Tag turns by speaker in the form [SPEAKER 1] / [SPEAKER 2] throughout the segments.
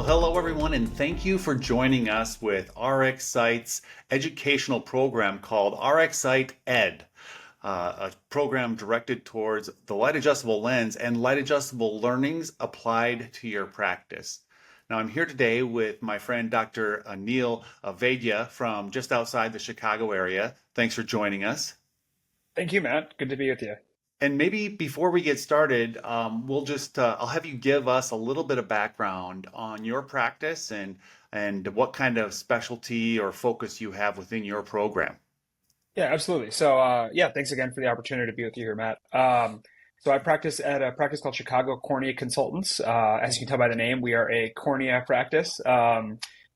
[SPEAKER 1] Hello everyone, and thank you for joining us with RxSight's educational program called RxSight Ed, a program directed towards the light adjustable lens and light adjustable learnings applied to your practice. Now, I'm here today with my friend Dr. Neel Vaidya from just outside the Chicago area. Thanks for joining us.
[SPEAKER 2] Thank you, Matt. Good to be with you.
[SPEAKER 1] And maybe before we get started, I'll have you give us a little bit of background on your practice and what kind of specialty or focus you have within your program.
[SPEAKER 2] Yeah, absolutely. So, thanks again for the opportunity to be with you here, Matt. So I practice at a practice called Chicago Cornea Consultants. As you can tell by the name, we are a cornea practice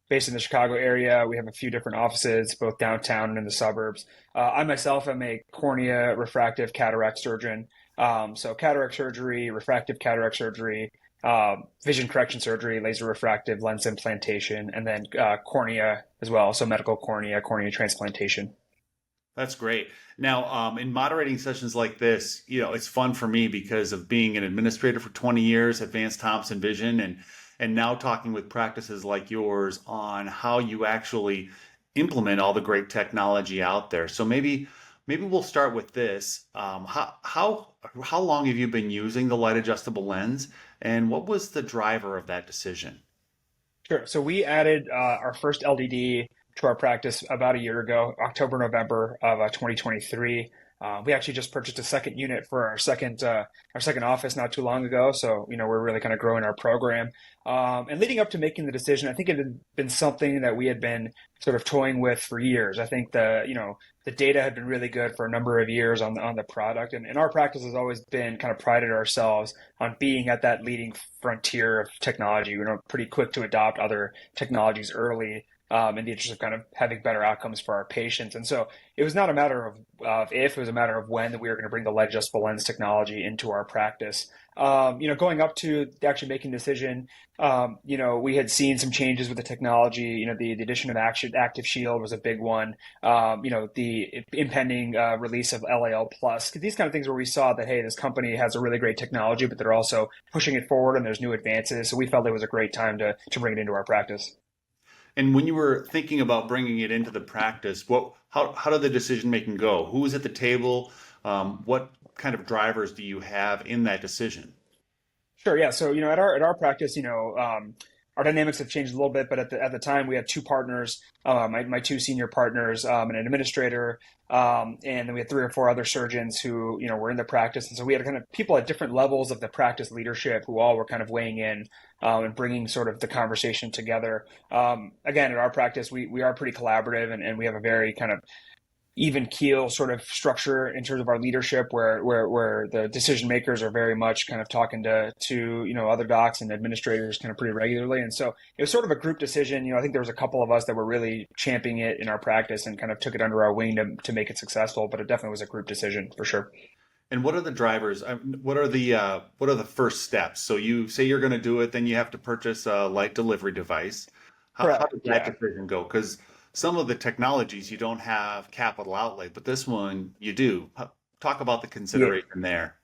[SPEAKER 2] based in the Chicago area. We have a few different offices, both downtown and in the suburbs. I myself am a cornea refractive cataract surgeon. So cataract surgery, refractive cataract surgery, vision correction surgery, laser refractive lens implantation, and then cornea as well. So medical cornea, cornea transplantation.
[SPEAKER 1] That's great. Now, in moderating sessions like this, it's fun for me because of being an administrator for 20 years at Vance Thompson Vision and now talking with practices like yours on how you actually implement all the great technology out there. So maybe we'll start with this. How long have you been using the light adjustable lens, and what was the driver of that decision?
[SPEAKER 2] Sure. So we added our first LDD to our practice about a year ago, October, November of 2023. We actually just purchased a second unit for our second office not too long ago. So, we're really kind of growing our program. And leading up to making the decision, I think it had been something that we had been sort of toying with for years. I think the data had been really good for a number of years on the product. And our practice has always been kind of prided ourselves on being at that leading frontier of technology. We're pretty quick to adopt other technologies early in the interest of kind of having better outcomes for our patients. And so it was not a matter of if, it was a matter of when that we were going to bring the light adjustable lens technology into our practice. Going up to actually making the decision, we had seen some changes with the technology. The addition of Active Shield was a big one. The impending release of LAL plus, these kind of things where we saw that, hey, this company has a really great technology, but they're also pushing it forward and there's new advances. So we felt it was a great time to bring it into our practice.
[SPEAKER 1] And when you were thinking about bringing it into the practice, how did the decision making go? Who was at the table? What kind of drivers do you have in that decision?
[SPEAKER 2] Sure. Yeah. So, at our practice, our dynamics have changed a little bit, but at the time we had two partners, my two senior partners, and an administrator, and then we had three or four other surgeons who, were in the practice. And so we had kind of people at different levels of the practice leadership who all were kind of weighing in, and bringing sort of the conversation together. Again, at our practice, we are pretty collaborative and we have a very kind of even keel sort of structure in terms of our leadership where the decision makers are very much kind of talking to other docs and administrators kind of pretty regularly. And so it was sort of a group decision. I think there was a couple of us that were really championing it in our practice and kind of took it under our wing to make it successful, but it definitely was a group decision for sure.
[SPEAKER 1] And what are the drivers? What are the first steps? So you say you're going to do it, then you have to purchase a light delivery device. How
[SPEAKER 2] Correct.
[SPEAKER 1] did that
[SPEAKER 2] Yeah.
[SPEAKER 1] decision go? Because some of the technologies you don't have capital outlay, but this one you do. Talk about the
[SPEAKER 2] Yeah.
[SPEAKER 1] consideration there.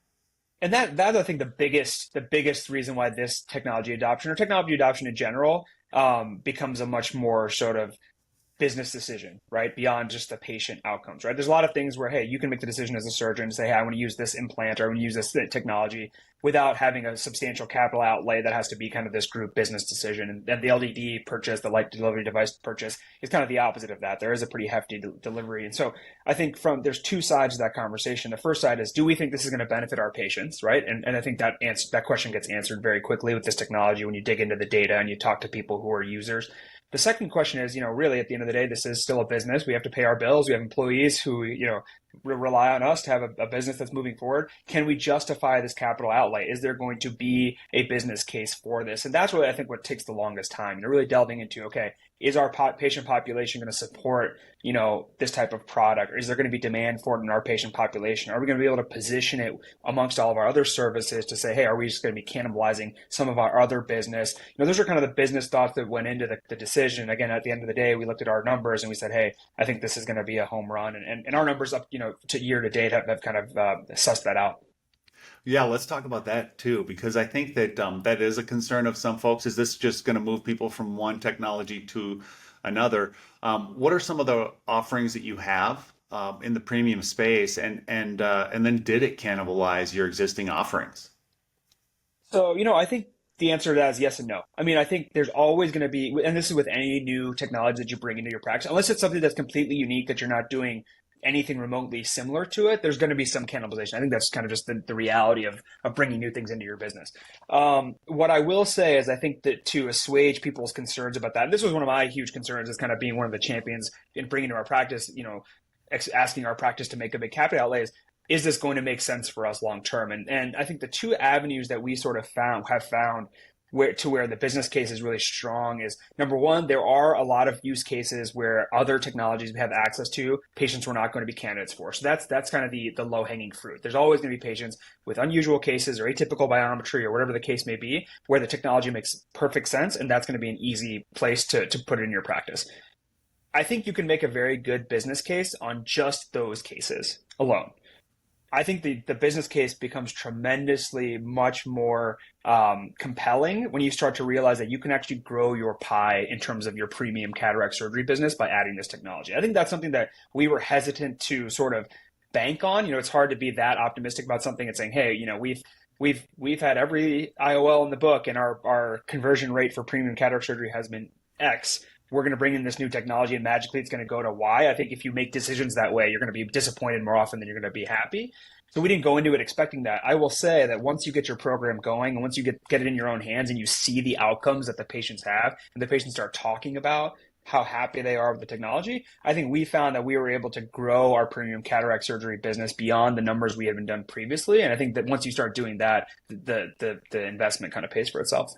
[SPEAKER 2] And that I think the biggest reason why this technology adoption or technology adoption in general becomes a much more sort of business decision, right? Beyond just the patient outcomes, right? There's a lot of things where, hey, you can make the decision as a surgeon to say, hey, I want to use this implant or I want to use this technology without having a substantial capital outlay that has to be kind of this group business decision. And then the LDD purchase, the light delivery device purchase, is kind of the opposite of that. There is a pretty hefty delivery. And so I think there's two sides to that conversation. The first side is, do we think this is going to benefit our patients, right? And I think that question gets answered very quickly with this technology when you dig into the data and you talk to people who are users. The second question is, really at the end of the day, this is still a business. We have to pay our bills. We have employees who, rely on us to have a business that's moving forward. Can we justify this capital outlay? Is there going to be a business case for this? And that's really, I think, what takes the longest time. Really delving into, okay, is our patient population going to support, this type of product? Or is there going to be demand for it in our patient population? Are we going to be able to position it amongst all of our other services to say, hey, are we just going to be cannibalizing some of our other business? Those are kind of the business thoughts that went into the decision. Again, at the end of the day, we looked at our numbers and we said, hey, I think this is going to be a home run. And our numbers up, to year to date have kind of sussed that out.
[SPEAKER 1] Yeah, let's talk about that too, because I think that that is a concern of some folks. Is this just going to move people from one technology to another? What are some of the offerings that you have in the premium space, and then did it cannibalize your existing offerings?
[SPEAKER 2] So, I think the answer to that is yes and no. I mean, I think there's always going to be, and this is with any new technology that you bring into your practice, unless it's something that's completely unique that you're not doing anything remotely similar to it, there's going to be some cannibalization. I think that's kind of just the reality of bringing new things into your business. What I will say is I think that to assuage people's concerns about that, and this was one of my huge concerns, is kind of being one of the champions in bringing to our practice, asking our practice to make a big capital outlay is this going to make sense for us long term? And I think the two avenues that we sort of have found where the business case is really strong is number one, there are a lot of use cases where other technologies we have access to, patients we're not going to be candidates for. So that's kind of the low hanging fruit. There's always going to be patients with unusual cases or atypical biometry or whatever the case may be, where the technology makes perfect sense, and that's going to be an easy place to put it in your practice. I think you can make a very good business case on just those cases alone. I think the business case becomes tremendously much more compelling when you start to realize that you can actually grow your pie in terms of your premium cataract surgery business by adding this technology. I think that's something that we were hesitant to sort of bank on. It's hard to be that optimistic about something and saying, hey, we've had every IOL in the book and our conversion rate for premium cataract surgery has been X. We're going to bring in this new technology and magically it's going to go to Y. I think if you make decisions that way, you're going to be disappointed more often than you're going to be happy. So we didn't go into it expecting that. I will say that once you get your program going and once you get it in your own hands and you see the outcomes that the patients have and the patients start talking about how happy they are with the technology, I think we found that we were able to grow our premium cataract surgery business beyond the numbers we had been done previously. And I think that once you start doing that, the investment kind of pays for itself.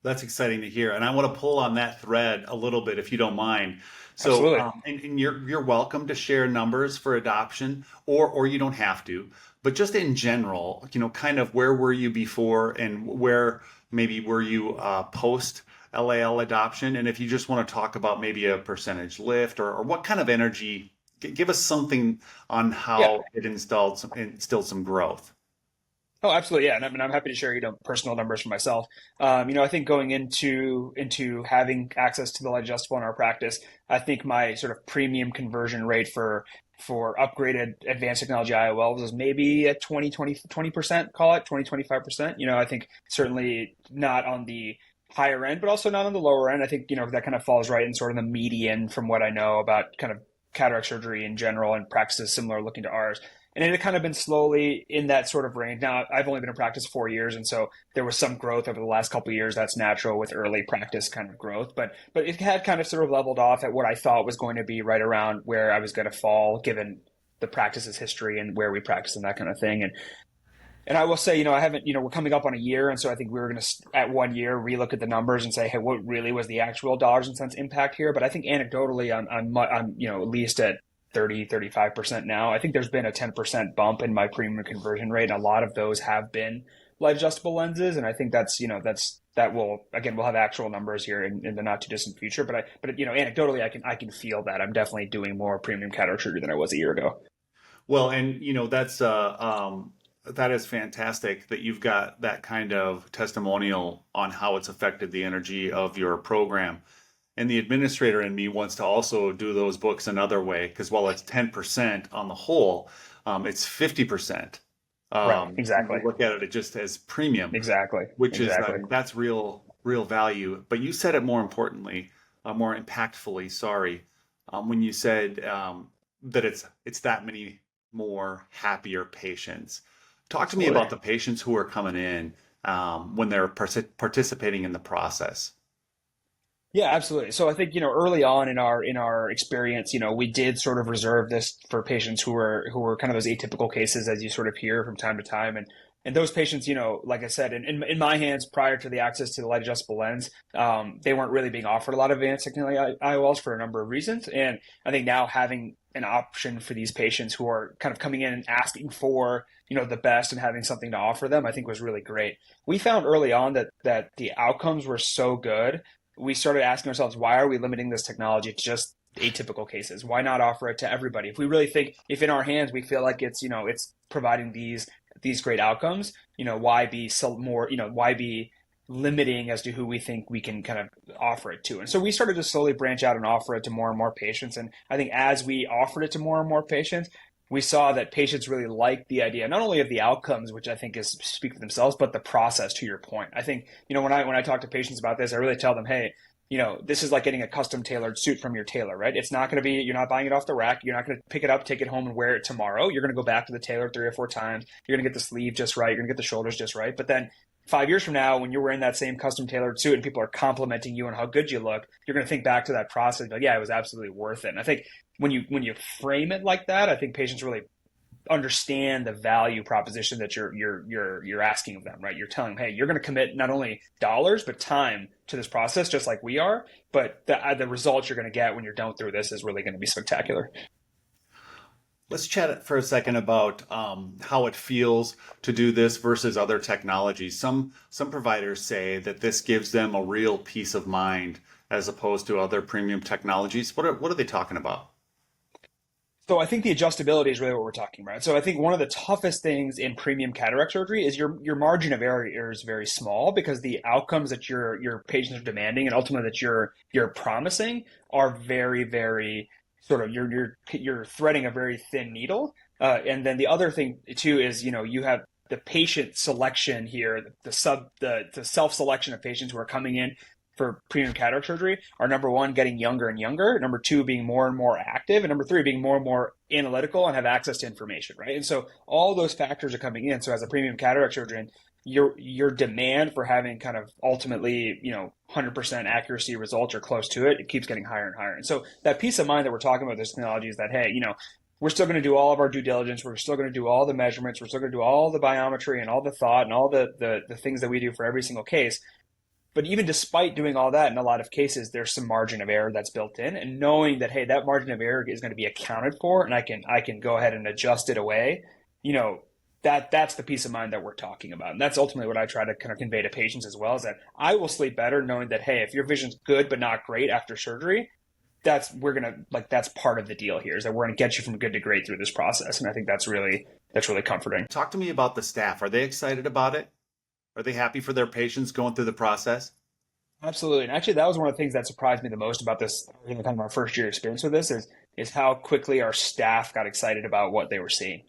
[SPEAKER 1] That's exciting to hear, and I want to pull on that thread a little bit, if you don't mind. So,
[SPEAKER 2] Absolutely.
[SPEAKER 1] and you're welcome to share numbers for adoption, or you don't have to. But just in general, kind of where were you before, and where maybe were you post LAL adoption? And if you just want to talk about maybe a percentage lift, or what kind of energy, give us something on
[SPEAKER 2] Yeah.
[SPEAKER 1] how it instilled some growth.
[SPEAKER 2] Oh, absolutely. Yeah. And I mean, I'm happy to share, personal numbers for myself. I think going into having access to the light adjustable in our practice, I think my sort of premium conversion rate for upgraded advanced technology IOLs is maybe at 20%, call it 20, 25%. I think certainly not on the higher end, but also not on the lower end. I think, that kind of falls right in sort of the median from what I know about kind of cataract surgery in general and practices similar looking to ours. And it had kind of been slowly in that sort of range. Now, I've only been in practice 4 years, and so there was some growth over the last couple of years. That's natural with early practice kind of growth, but it had kind of sort of leveled off at what I thought was going to be right around where I was going to fall, given the practice's history and where we practice and that kind of thing. And I will say, I haven't, we're coming up on a year, and so I think we were going to at 1 year relook at the numbers and say, hey, what really was the actual dollars and cents impact here? But I think anecdotally, I'm at least at 35% now. I think there's been a 10% bump in my premium conversion rate. And a lot of those have been light adjustable lenses. And I think that will, again, we'll have actual numbers here in the not too distant future. But anecdotally, I can feel that I'm definitely doing more premium cataract surgery than I was a year ago.
[SPEAKER 1] Well, and that is fantastic that you've got that kind of testimonial on how it's affected the energy of your program. And the administrator in me wants to also do those books another way, because while it's 10% on the whole, it's 50%.
[SPEAKER 2] Right.
[SPEAKER 1] When
[SPEAKER 2] Exactly.
[SPEAKER 1] you look at it just as premium,
[SPEAKER 2] Exactly.
[SPEAKER 1] which is
[SPEAKER 2] Exactly.
[SPEAKER 1] that's real value. But you said it more importantly, more impactfully. Sorry, when you said that it's that many more happier patients. Talk to me
[SPEAKER 2] Absolutely.
[SPEAKER 1] about the patients who are coming in when they're participating in the process.
[SPEAKER 2] Yeah, absolutely. So I think, early on in our experience, we did sort of reserve this for patients who were kind of those atypical cases as you sort of hear from time to time. And those patients, like I said, in my hands prior to the access to the light adjustable lens, they weren't really being offered a lot of advanced technology IOLs for a number of reasons. And I think now having an option for these patients who are kind of coming in and asking for, the best and having something to offer them, I think was really great. We found early on that the outcomes were so good, we started asking ourselves, why are we limiting this technology to just atypical cases? Why not offer it to everybody? If we really think, if in our hands we feel like it's providing these these great outcomes, why be so more, why be limiting as to who we think we can kind of offer it to. And so we started to slowly branch out and offer it to more and more patients. And I think as we offered it to more and more patients, we saw that patients really liked the idea, not only of the outcomes, which I think is speak for themselves, but the process, to your point. I think, when I talk to patients about this, I really tell them, hey, this is like getting a custom tailored suit from your tailor, right? It's not going to be, you're not buying it off the rack. You're not going to pick it up, take it home and wear it tomorrow. You're going to go back to the tailor 3 or 4 times. You're going to get the sleeve just right. You're going to get the shoulders just right. But then 5 years from now, when you're wearing that same custom tailored suit and people are complimenting you on how good you look, you're going to think back to that process. Like, yeah, it was absolutely worth it. And I think when you frame it like that, I think patients really understand the value proposition that you're asking of them, right? You're telling them, hey, you're going to commit not only dollars but time to this process, just like we are. But the results you're going to get when you're done through this is really going to be spectacular.
[SPEAKER 1] Let's chat for a second about how it feels to do this versus other technologies. Some providers say that this gives them a real peace of mind as opposed to other premium technologies. What are they talking about?
[SPEAKER 2] So I think the adjustability is really what we're talking about. So I think one of the toughest things in premium cataract surgery is your margin of error is very small, because the outcomes that your patients are demanding and ultimately that you're promising are very, very sort of you're threading a very thin needle. And then the other thing too is, you have the patient selection here, the self-selection of patients who are coming in for premium cataract surgery are, number one, getting younger and younger, number two, being more and more active, and number three, being more and more analytical and have access to information, right? And so all those factors are coming in. So as a premium cataract surgeon, your demand for having kind of ultimately, 100% accuracy results or close to it keeps getting higher and higher. And so that peace of mind that we're talking about this technology is that, hey, we're still going to do all of our due diligence. We're still going to do all the measurements. We're still going to do all the biometry and all the thought and all the things that we do for every single case. But even despite doing all that, in a lot of cases, there's some margin of error that's built in, and knowing that, hey, that margin of error is going to be accounted for, and I can go ahead and adjust it away. That's the peace of mind that we're talking about, and that's ultimately what I try to kind of convey to patients as well. Is that I will sleep better knowing that, hey, if your vision's good but not great after surgery, that's part of the deal here. Is that we're going to get you from good to great through this process, and I think that's really comforting.
[SPEAKER 1] Talk to me about the staff. Are they excited about it? Are they happy for their patients going through the process?
[SPEAKER 2] Absolutely. And actually, that was one of the things that surprised me the most about this, kind of our first year experience with this is how quickly our staff got excited about what they were seeing.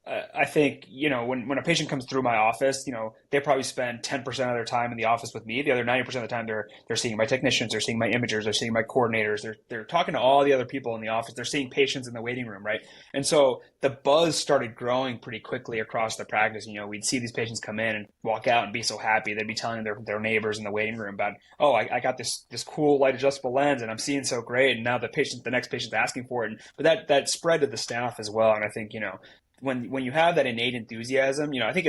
[SPEAKER 2] I think, when a patient comes through my office, they probably spend 10% of their time in the office with me. The other 90% of the time, they're seeing my technicians, they're seeing my imagers, they're seeing my coordinators, they're talking to all the other people in the office, they're seeing patients in the waiting room, right? And so the buzz started growing pretty quickly across the practice. We'd see these patients come in and walk out and be so happy. They'd be telling their neighbors in the waiting room about, oh, I got this cool light adjustable lens and I'm seeing so great. And now the next patient's asking for it. But that spread to the staff as well. And I think, when you have that innate enthusiasm, I think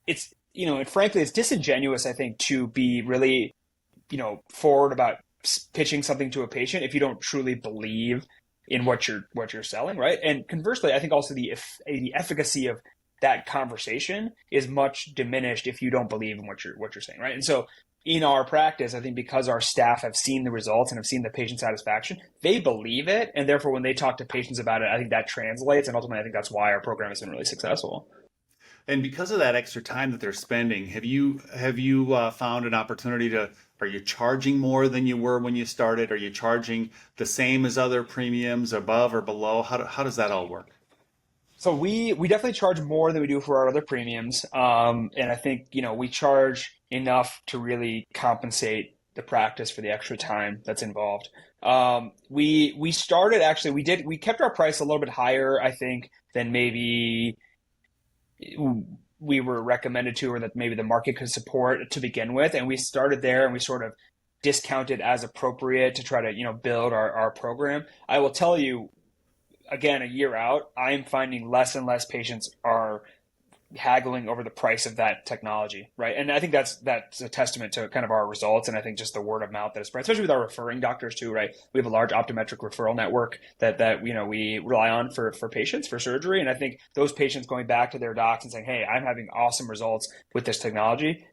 [SPEAKER 2] it's and frankly, it's disingenuous, I think, to be really, forward about pitching something to a patient if you don't truly believe in what you're selling, right? And conversely, I think also the efficacy of that conversation is much diminished if you don't believe in what you're saying, right? And so in our practice, I think because our staff have seen the results and have seen the patient satisfaction, they believe it. And therefore, when they talk to patients about it, I think that translates. And ultimately, I think that's why our program has been really successful.
[SPEAKER 1] And because of that extra time that they're spending, have you found an opportunity are you charging more than you were when you started? Are you charging the same as other premiums, above or below? How does that all work?
[SPEAKER 2] So we definitely charge more than we do for our other premiums. And I think, we charge enough to really compensate the practice for the extra time that's involved. We started, actually, we kept our price a little bit higher, I think, than maybe we were recommended to, or that maybe the market could support to begin with. And we started there and we sort of discounted as appropriate to try to, build our program. I will tell you, again, a year out, I'm finding less and less patients are haggling over the price of that technology, right? And I think that's a testament to kind of our results, and I think just the word of mouth that is spread, especially with our referring doctors too, right? We have a large optometric referral network that we rely on for patients for surgery, and I think those patients going back to their docs and saying, "Hey, I'm having awesome results with this technology,"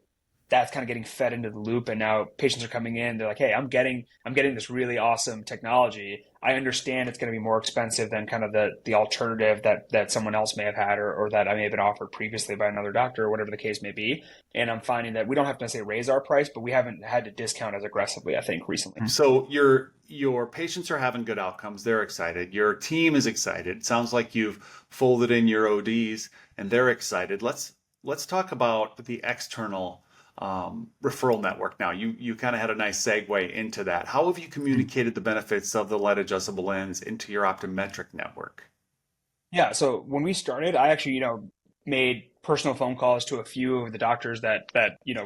[SPEAKER 2] that's kind of getting fed into the loop. And now patients are coming in, they're like, hey, I'm getting this really awesome technology. I understand it's going to be more expensive than kind of the alternative that someone else may have had, or that I may have been offered previously by another doctor, or whatever the case may be. And I'm finding that we don't have to necessarily raise our price, but we haven't had to discount as aggressively, I think, recently.
[SPEAKER 1] So your patients are having good outcomes. They're excited. Your team is excited. It sounds like you've folded in your ODs and they're excited. Let's talk about the external referral network now. You kind of had a nice segue into that. How have you communicated the benefits of the lead adjustable lens into your optometric network?
[SPEAKER 2] Yeah, so when we started, I actually, made personal phone calls to a few of the doctors that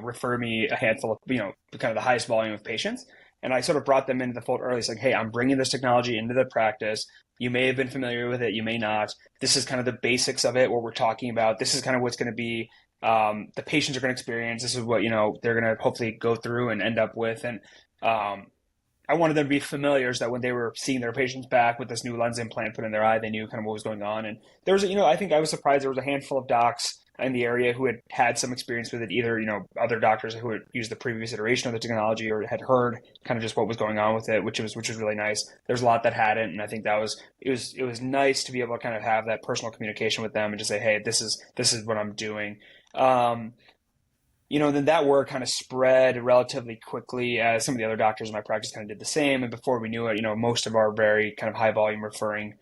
[SPEAKER 2] refer me a handful of, kind of the highest volume of patients. And I sort of brought them into the fold early. It's like, hey, I'm bringing this technology into the practice. You may have been familiar with it, you may not. This is kind of the basics of it, what we're talking about. This is kind of what's going to be the patients are going to experience. This is what, they're going to hopefully go through and end up with. And I wanted them to be familiar so that when they were seeing their patients back with this new lens implant put in their eye, they knew kind of what was going on. And there was, I think I was surprised there was a handful of docs in the area who had had some experience with it, either, other doctors who had used the previous iteration of the technology or had heard kind of just what was going on with it, which was really nice. There's a lot that hadn't. And I think it was nice to be able to kind of have that personal communication with them and just say, hey, this is what I'm doing. Then that word kind of spread relatively quickly as some of the other doctors in my practice kind of did the same. And before we knew it, most of our very kind of high volume referring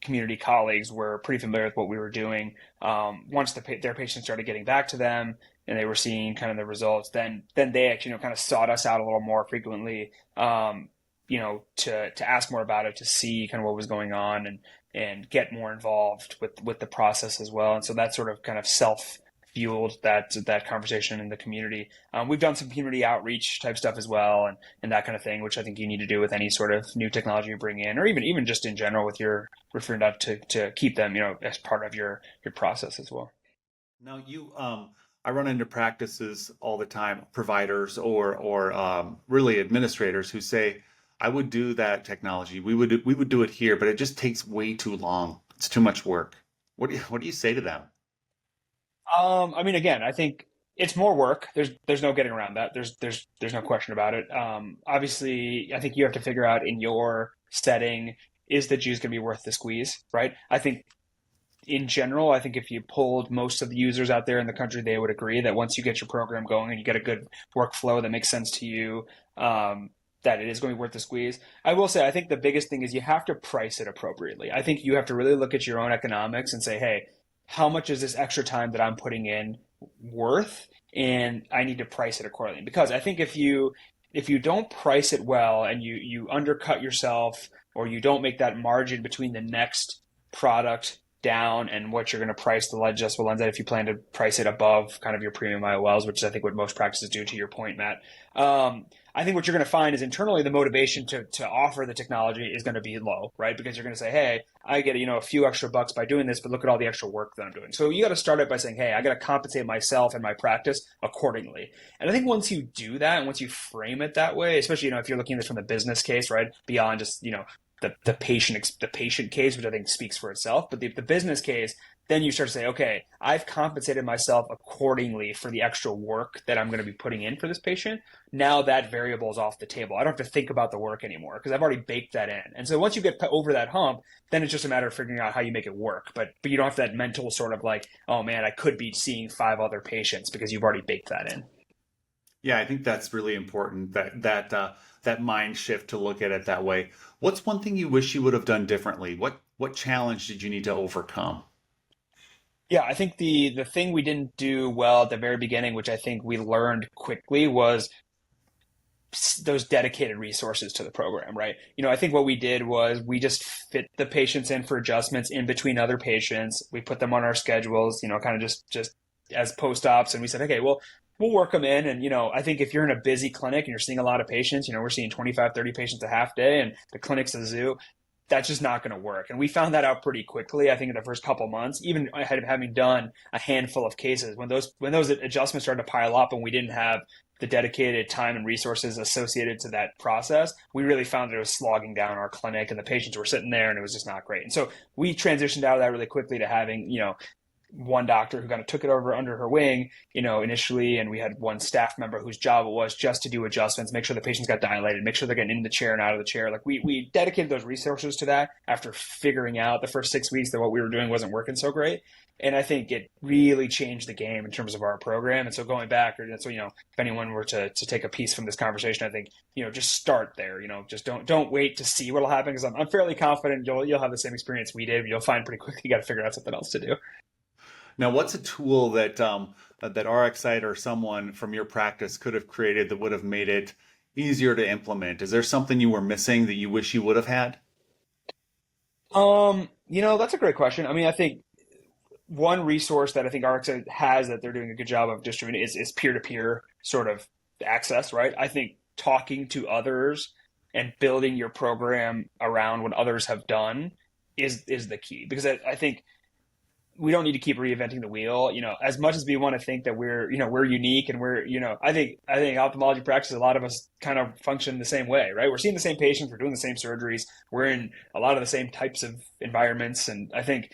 [SPEAKER 2] community colleagues were pretty familiar with what we were doing. Once their patients started getting back to them and they were seeing kind of the results, then they actually, kind of sought us out a little more frequently, to ask more about it, to see kind of what was going on and get more involved with the process as well. And so that sort of kind of fueled that conversation in the community. We've done some community outreach type stuff as well, and that kind of thing, which I think you need to do with any sort of new technology you bring in, or even just in general with your referring out to keep them, as part of your process as well.
[SPEAKER 1] Now I run into practices all the time, providers or really administrators who say, I would do that technology. We would do it here, but it just takes way too long. It's too much work. What do you say to them?
[SPEAKER 2] Again, I think it's more work. There's no getting around that. There's no question about it. Obviously, I think you have to figure out in your setting, is the juice going to be worth the squeeze, right? I think in general, I think if you polled most of the users out there in the country, they would agree that once you get your program going and you get a good workflow that makes sense to you, that it is going to be worth the squeeze. I will say, I think the biggest thing is you have to price it appropriately. I think you have to really look at your own economics and say, hey, how much is this extra time that I'm putting in worth? And I need to price it accordingly. Because I think if you don't price it well and you undercut yourself, or you don't make that margin between the next product down and what you're going to price the lead adjustable lens at, if you plan to price it above kind of your premium IOLs, which is I think what most practices do, to your point, Matt. I think what you're going to find is internally the motivation to offer the technology is going to be low, right? Because you're going to say, hey, I get a few extra bucks by doing this, but look at all the extra work that I'm doing. So you got to start it by saying, hey, I got to compensate myself and my practice accordingly. And I think once you do that and once you frame it that way, especially if you're looking at this from the business case, right, beyond just the patient case, which I think speaks for itself, but the business case, then you start to say, okay, I've compensated myself accordingly for the extra work that I'm going to be putting in for this patient. Now that variable is off the table. I don't have to think about the work anymore because I've already baked that in. And so once you get over that hump, then it's just a matter of figuring out how you make it work. But you don't have that mental sort of like, oh man, I could be seeing 5 other patients, because you've already baked that in.
[SPEAKER 1] Yeah, I think that's really important, that mind shift to look at it that way. What's one thing you wish you would have done differently? What challenge did you need to overcome?
[SPEAKER 2] Yeah, I think the thing we didn't do well at the very beginning, which I think we learned quickly, was those dedicated resources to the program, right? I think what we did was we just fit the patients in for adjustments in between other patients. We put them on our schedules, kind of just as post-ops, and we said, okay, well, we'll work them in. And, I think if you're in a busy clinic and you're seeing a lot of patients, we're seeing 25, 30 patients a half day, and the clinic's a zoo, that's just not going to work. And we found that out pretty quickly, I think, in the first couple of months, even having done a handful of cases. When those adjustments started to pile up and we didn't have the dedicated time and resources associated to that process, we really found that it was slogging down our clinic and the patients were sitting there and it was just not great. And so we transitioned out of that really quickly to having, one doctor who kind of took it over under her wing, initially, and we had one staff member whose job it was just to do adjustments, make sure the patients got dilated, make sure they're getting in the chair and out of the chair. Like we dedicated those resources to that after figuring out the first 6 weeks that what we were doing wasn't working so great. And I think it really changed the game in terms of our program. And so going back, or so if anyone were to take a piece from this conversation, I think just start there. Just don't wait to see what'll happen, because I'm fairly confident you'll have the same experience we did. But you'll find pretty quickly you got to figure out something else to do.
[SPEAKER 1] Now, what's a tool that that RxSight or someone from your practice could have created that would have made it easier to implement? Is there something you were missing that you wish you would have had?
[SPEAKER 2] That's a great question. I mean, I think one resource that I think RxSight has that they're doing a good job of distributing is peer-to-peer sort of access, right? I think talking to others and building your program around what others have done is the key, because I think we don't need to keep reinventing the wheel. As much as we want to think that we're unique and I think ophthalmology practice, a lot of us kind of function the same way, right? We're seeing the same patients, we're doing the same surgeries, we're in a lot of the same types of environments. And I think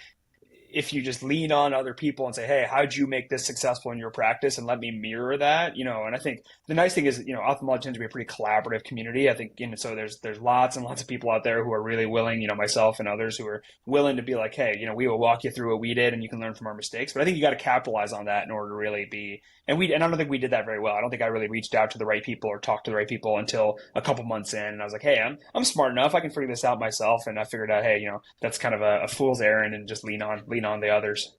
[SPEAKER 2] if you just lean on other people and say, hey, how'd you make this successful in your practice, and let me mirror that, and I think the nice thing is, ophthalmology tends to be a pretty collaborative community. I think, so there's lots and lots of people out there who are really willing, myself and others who are willing to be like, hey, we will walk you through what we did and you can learn from our mistakes. But I think you got to capitalize on that in order to really be, and I don't think we did that very well. I don't think I really reached out to the right people or talked to the right people until a couple months in. And I was like, hey, I'm smart enough. I can figure this out myself. And I figured out, hey, that's kind of a fool's errand, and just lean on the others.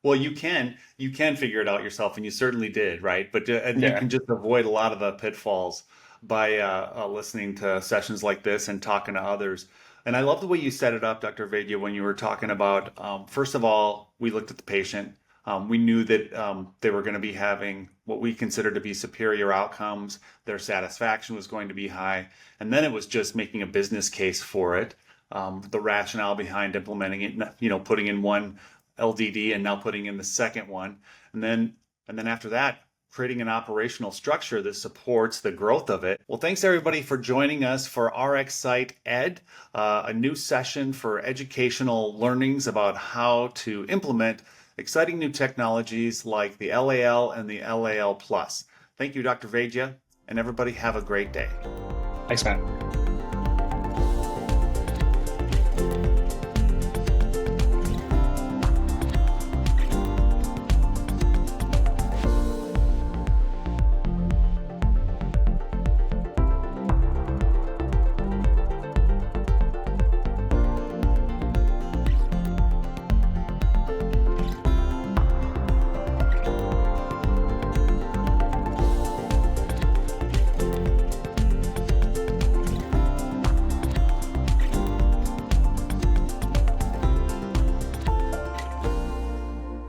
[SPEAKER 1] Well, you can figure it out yourself, and you certainly did, right? But and you
[SPEAKER 2] Yeah.
[SPEAKER 1] can just avoid a lot of the pitfalls by listening to sessions like this and talking to others. And I love the way you set it up, Dr. Vaidya, when you were talking about, first of all, we looked at the patient. We knew that they were going to be having what we consider to be superior outcomes. Their satisfaction was going to be high. And then it was just making a business case for it, the rationale behind implementing it, putting in one LDD and now putting in the second one. And then after that, creating an operational structure that supports the growth of it. Well, thanks everybody for joining us for RxSight Ed, a new session for educational learnings about how to implement exciting new technologies like the LAL and the LAL Plus. Thank you, Dr. Vaidya, and everybody have a great day.
[SPEAKER 2] Thanks, man.